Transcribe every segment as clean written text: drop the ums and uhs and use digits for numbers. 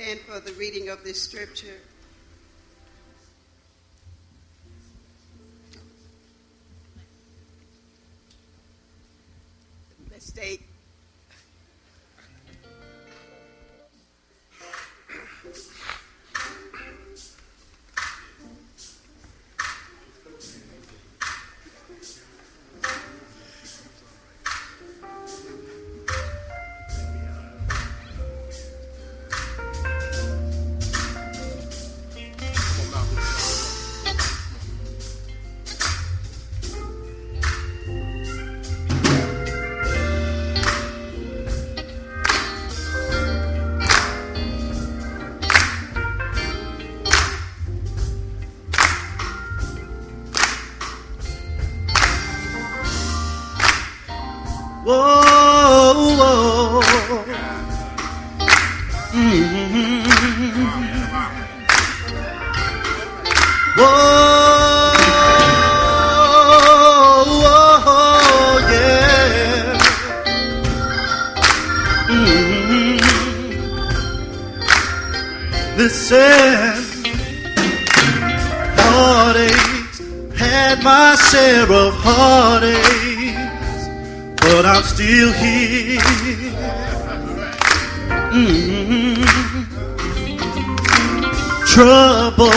stand for the reading of this scripture. Mistake. Listen, heartaches, had my share of heartaches, but I'm still here. Trouble,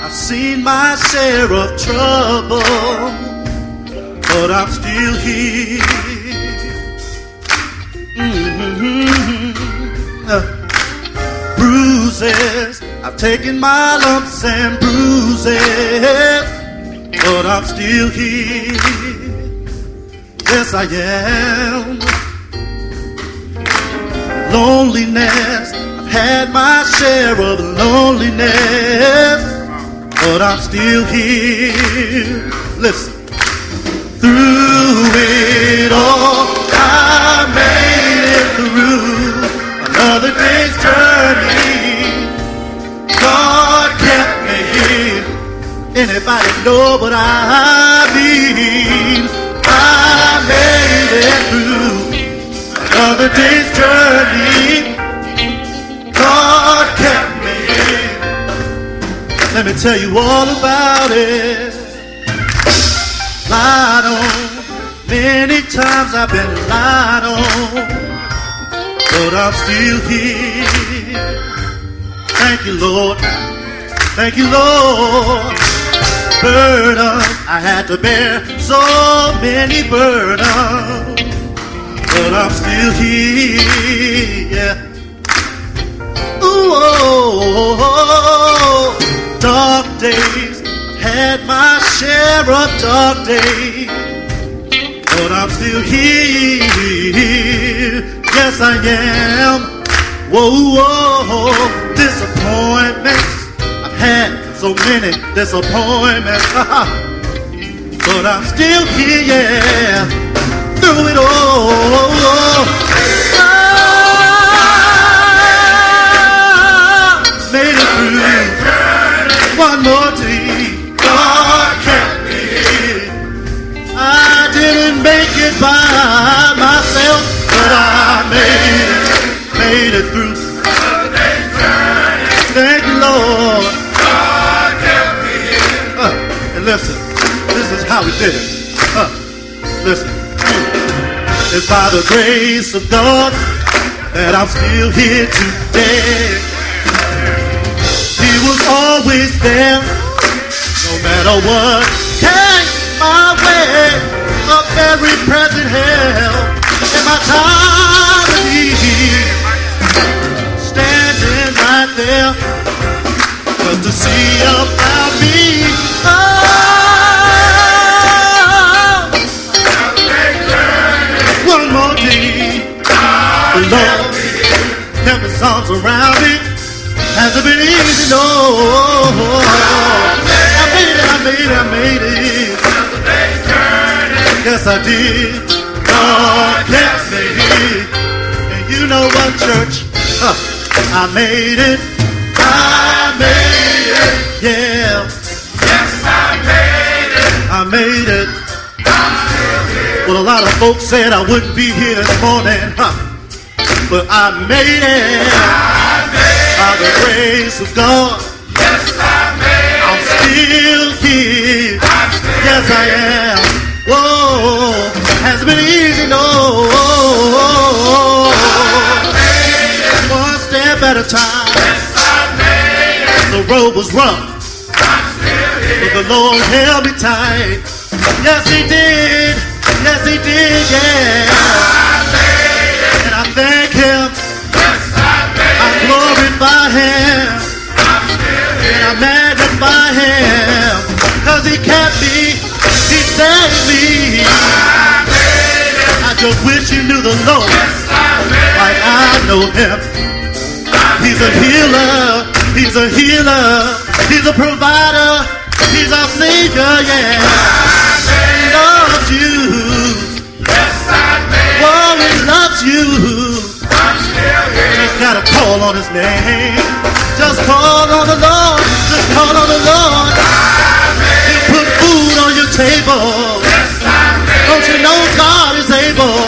I've seen my share of trouble, but I'm still here. Bruises, I've taken my lumps and bruises, but I'm still here. Yes, I am. Loneliness, I've had my share of loneliness, but I'm still here. Listen, through it all, I made it through another day's journey. God kept me here. Anybody know what I mean? I made it through another day's journey. God kept me here. Let me tell you all about it. Lied on. Many times I've been lied on, but I'm still here. Thank you, Lord. Thank you, Lord. Burdens I had to bear, so many burdens, but I'm still here. Ooh, oh, oh, dark days, I've had my share of dark days, but I'm still here. Yes, I am. Whoa, whoa, disappointments. I've had so many disappointments, but I'm still here, yeah. Through it all, I made it through. One more day, God kept me here. I didn't make it by myself, but I made it through. Thank you, Lord. God kept me here. And listen, this is how we did it. Listen, it's by the grace of God that I'm still here today. He was always there, no matter what came my way. A very present help in my time of need. Standing right there just to see about me. Oh, one more day, the Lord kept his arms around me. Hasn't been easy, no. I made it. Yes, I did. God kept me here. And you know what, church? I made it. I made it. Yeah. Yes, I made it. Well, a lot of folks said I wouldn't be here this morning, but I made it. I By the grace of God, I'm still here. Yes, I am. Whoa, hasn't been easy, no. One step at a time. The road was rough, but the Lord held me tight. Yes, He did. Yes, He did, yeah. And I thank Him. I glorify Him. And I magnify Him. Cause He kept me. He saved me. I just wish you knew the Lord like I know Him. He's a healer. He's a healer. He's a provider. He's our Savior, yeah. He loves you. Oh, He loves you. Just gotta call on His name. Just call on the Lord. Just call on the Lord. He'll put food on your table. Don't you know God is able?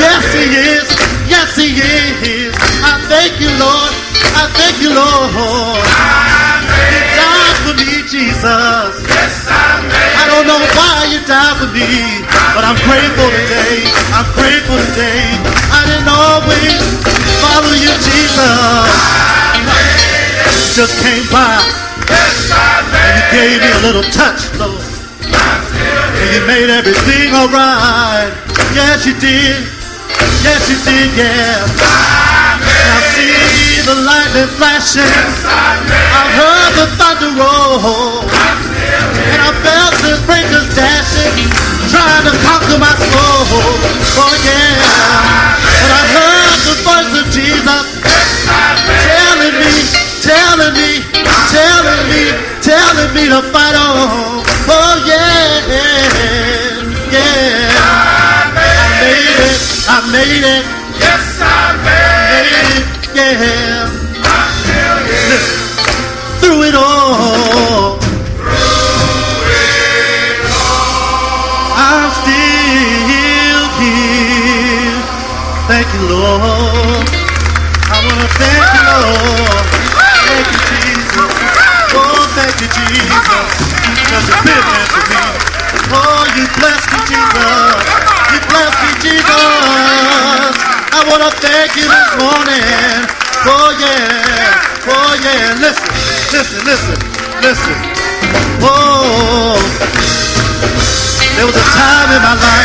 Yes, He is. Yes, He is. I thank you, Lord. I thank you, Lord. You died for me, Jesus. I don't know why you died for me, but I'm grateful today. I'm grateful today. I didn't always follow you, Jesus. You just came by and you gave me a little touch, Lord. And you made everything alright. Yes, you did. Yes, you did, yeah. I see the lightning flashing. I've heard the thunder roll. And I felt the breakers dashing, trying to conquer my soul. Oh, yeah. But I heard the voice of Jesus telling me to fight on. Oh, yeah. Yeah. I made it. Yes, I made it. Yeah. I'm still here. Through it all. I'm still here. Thank you, Lord. I want to thank you, Lord. Thank you, Jesus. Oh, thank you, Jesus. Because you've been there for me. Oh, you blessed me, Jesus. You blessed me, Jesus. I want to thank you this morning. Oh, yeah. Oh, yeah. Listen. Oh. There was a time in my life